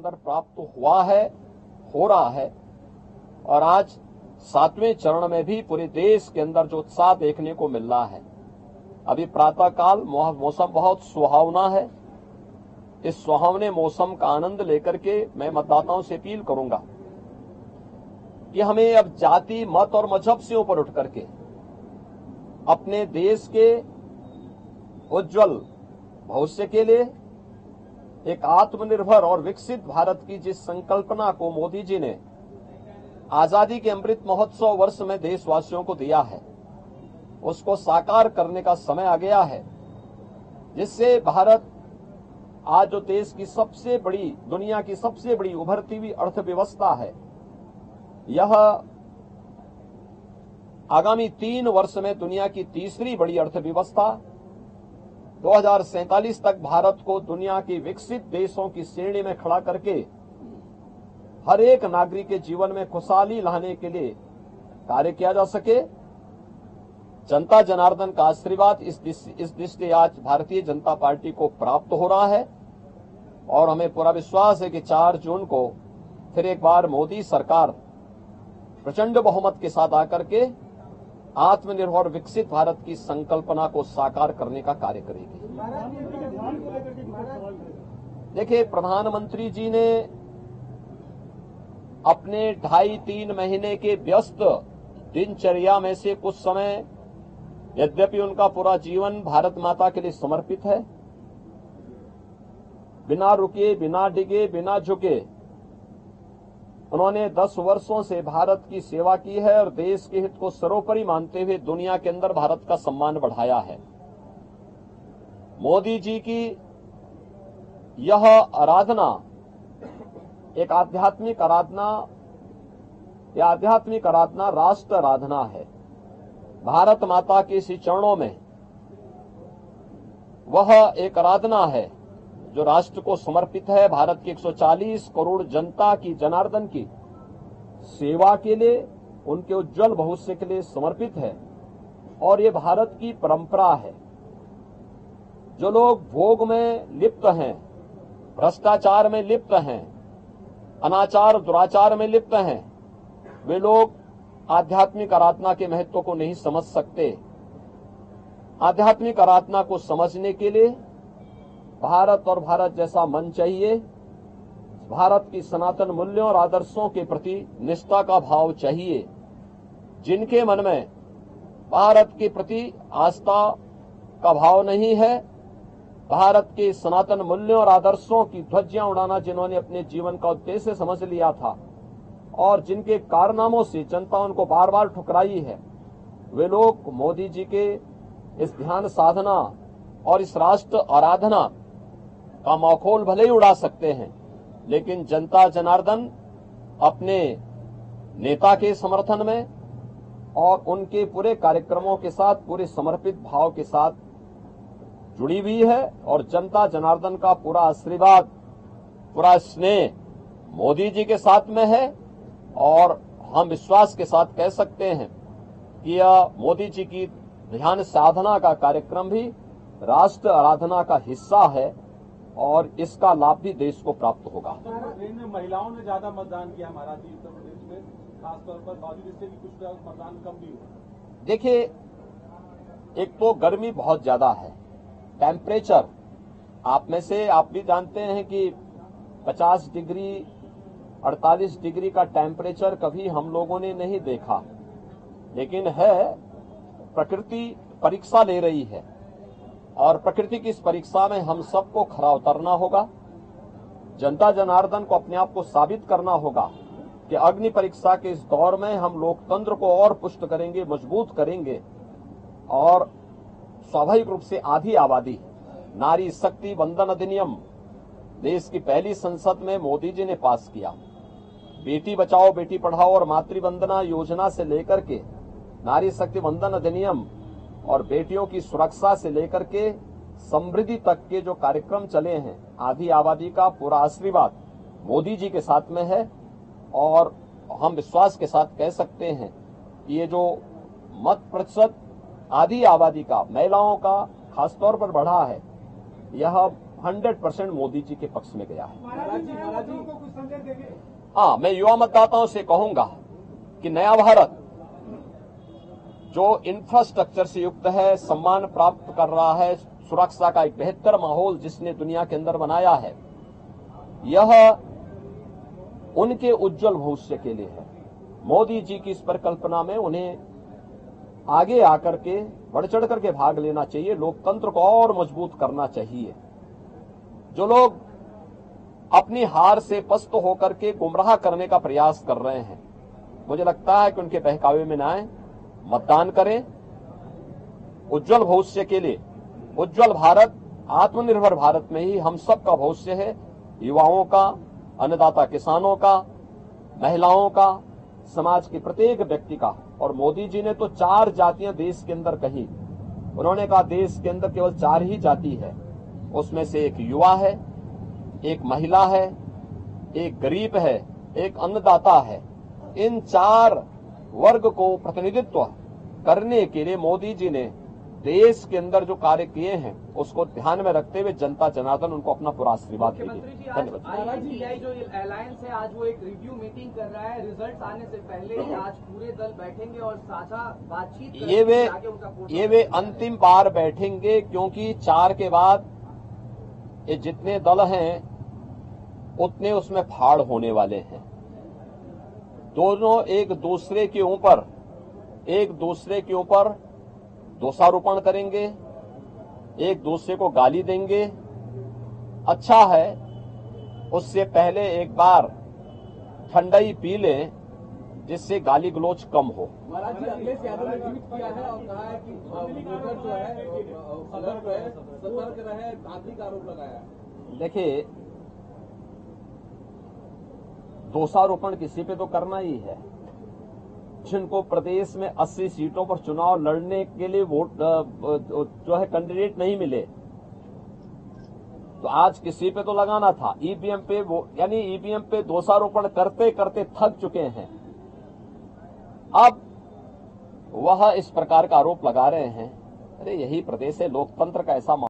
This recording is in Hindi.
अंदर प्राप्त हुआ है, हो रहा है। और आज 7वें चरण में भी पूरे देश के अंदर जो उत्साह देखने को मिल रहा है। अभी प्रातःकाल मौसम बहुत सुहावना है। इस सुहावने मौसम का आनंद लेकर के मैं मतदाताओं से अपील करूंगा कि हमें अब जाति, मत और मजहब से ऊपर उठ करके अपने देश के उज्जवल भविष्य के लिए एक आत्मनिर्भर और विकसित भारत की जिस संकल्पना को मोदी जी ने आजादी के अमृत महोत्सव वर्ष में देशवासियों को दिया है, उसको साकार करने का समय आ गया है, जिससे भारत आज जो देश की सबसे बड़ी, दुनिया की सबसे बड़ी उभरती हुई अर्थव्यवस्था है, यह आगामी 3 वर्ष में दुनिया की तीसरी बड़ी अर्थव्यवस्था, 2047 तक भारत को दुनिया के विकसित देशों की श्रेणी में खड़ा करके हर एक नागरिक के जीवन में खुशहाली लाने के लिए कार्य किया जा सके। जनता जनार्दन का आशीर्वाद इस दृष्टि आज भारतीय जनता पार्टी को प्राप्त हो रहा है और हमें पूरा विश्वास है कि 4 जून को फिर एक बार मोदी सरकार प्रचंड बहुमत के साथ आकर के आत्मनिर्भर विकसित भारत की संकल्पना को साकार करने का कार्य करेगी। देखिए, प्रधानमंत्री जी ने अपने 2.5-3 महीने के व्यस्त दिनचर्या में से कुछ समय, यद्यपि उनका पूरा जीवन भारत माता के लिए समर्पित है, बिना रुके, बिना डिगे, बिना झुके उन्होंने 10 वर्षों से भारत की सेवा की है और देश के हित को सर्वोपरि मानते हुए दुनिया के अंदर भारत का सम्मान बढ़ाया है। मोदी जी की यह आराधना एक आध्यात्मिक आराधना, यह आध्यात्मिक आराधना राष्ट्र आराधना है। भारत माता के इस चरणों में वह एक आराधना है जो राष्ट्र को समर्पित है, भारत की 140 करोड़ जनता की, जनार्दन की सेवा के लिए, उनके उज्जवल भविष्य के लिए समर्पित है। और ये भारत की परंपरा है। जो लोग भोग में लिप्त हैं, भ्रष्टाचार में लिप्त हैं, अनाचार दुराचार में लिप्त हैं, वे लोग आध्यात्मिक आराधना के महत्व को नहीं समझ सकते। आध्यात्मिक आराधना को समझने के लिए भारत और भारत जैसा मन चाहिए। भारत की सनातन मूल्यों और आदर्शों के प्रति निष्ठा का भाव चाहिए। जिनके मन में भारत के प्रति आस्था का भाव नहीं है, भारत के सनातन मूल्यों और आदर्शों की ध्वजियां उड़ाना जिन्होंने अपने जीवन का उद्देश्य समझ लिया था और जिनके कारनामों से जनता उनको बार बार ठुकराई है, वे लोग मोदी जी के इस ध्यान साधना और इस राष्ट्र आराधना का मखौल भले ही उड़ा सकते हैं, लेकिन जनता जनार्दन अपने नेता के समर्थन में और उनके पूरे कार्यक्रमों के साथ, पूरे समर्पित भाव के साथ जुड़ी हुई है। और जनता जनार्दन का पूरा आशीर्वाद, पूरा स्नेह मोदी जी के साथ में है। और हम विश्वास के साथ कह सकते हैं कि यह मोदी जी की ध्यान साधना का कार्यक्रम भी राष्ट्र आराधना का हिस्सा है और इसका लाभ भी देश को प्राप्त होगा। महिलाओं ने ज्यादा मतदान किया महाराष्ट्र, उत्तर प्रदेश में खासतौर पर, बावजूद इससे भी कुछ मतदान कम भी हुआ। देखिए, एक तो गर्मी बहुत ज्यादा है, टेम्परेचर आप में से आप भी जानते हैं कि 50 डिग्री 48 डिग्री का टेम्परेचर कभी हम लोगों ने नहीं देखा, लेकिन है प्रकृति परीक्षा ले रही है और प्रकृति की इस परीक्षा में हम सबको खरा उतरना होगा। जनता जनार्दन को अपने आप को साबित करना होगा कि अग्नि परीक्षा के इस दौर में हम लोकतंत्र को और पुष्ट करेंगे, मजबूत करेंगे। और स्वाभाविक रूप से आधी आबादी नारी शक्ति वंदन अधिनियम देश की पहली संसद में मोदी जी ने पास किया। बेटी बचाओ बेटी पढ़ाओ और मातृवंदना योजना से लेकर के नारी शक्ति वंदन अधिनियम और बेटियों की सुरक्षा से लेकर के समृद्धि तक के जो कार्यक्रम चले हैं, आधी आबादी का पूरा आशीर्वाद मोदी जी के साथ में है। और हम विश्वास के साथ कह सकते हैं कि ये जो मत प्रतिशत आधी आबादी का, महिलाओं का खासतौर पर बढ़ा है, यह 100% मोदी जी के पक्ष में गया है। महाराज जी को कुछ संदेश देंगे? हाँ, मैं युवा मतदाताओं से कहूंगा कि नया भारत जो इंफ्रास्ट्रक्चर से युक्त है, सम्मान प्राप्त कर रहा है, सुरक्षा का एक बेहतर माहौल जिसने दुनिया के अंदर बनाया है, यह उनके उज्जवल भविष्य के लिए है। मोदी जी की इस परिकल्पना में उन्हें आगे आकर के बढ़ चढ़ करके भाग लेना चाहिए, लोकतंत्र को और मजबूत करना चाहिए। जो लोग अपनी हार से पस्त होकर के गुमराह करने का प्रयास कर रहे हैं, मुझे लगता है कि उनके बहकावे में न आए, मतदान करें। उज्जवल भविष्य के लिए, उज्जवल भारत, आत्मनिर्भर भारत में ही हम सब का भविष्य है, युवाओं का, अन्नदाता किसानों का, महिलाओं का, समाज के प्रत्येक व्यक्ति का। और मोदी जी ने तो 4 जातियां देश के अंदर कही। उन्होंने कहा देश के अंदर केवल 4 ही जाति है, उसमें से एक युवा है, एक महिला है, एक गरीब है, एक अन्नदाता है। इन 4 वर्ग को प्रतिनिधित्व करने के लिए मोदी जी ने देश के अंदर जो कार्य किए हैं उसको ध्यान में रखते हुए जनता जनार्दन उनको अपना पूरा आशीर्वाद देगी। धन्यवाद। INDI जो अलायंस है आज वो एक रिव्यू मीटिंग कर रहा है, रिजल्ट आने से पहले आज पूरे दल बैठेंगे और साझा बातचीत करेंगे। ये वे अंतिम बार बैठेंगे, क्योंकि 4 के बाद ये जितने दल हैं उतने उसमें फाड़ होने वाले हैं। दोनों एक दूसरे के ऊपर दोषारोपण करेंगे, एक दूसरे को गाली देंगे। अच्छा है उससे पहले एक बार ठंडाई पी लें, जिससे गाली गलोच कम हो। महाराज जी, अखिलेश यादव ने ट्वीट किया है और कहा है कि वोटर जो है सतर्क रहे, धांधली का आरोप लगाया है। देखिए, दोषारोपण किसी पे तो करना ही है। जिनको प्रदेश में 80 सीटों पर चुनाव लड़ने के लिए वोट जो है कैंडिडेट नहीं मिले, तो आज किसी पे तो लगाना था। ईवीएम पे यानी ईवीएम पे दोषारोपण करते करते थक चुके हैं। अब वह इस प्रकार का आरोप लगा रहे हैं। अरे यही प्रदेश है, लोकतंत्र का ऐसा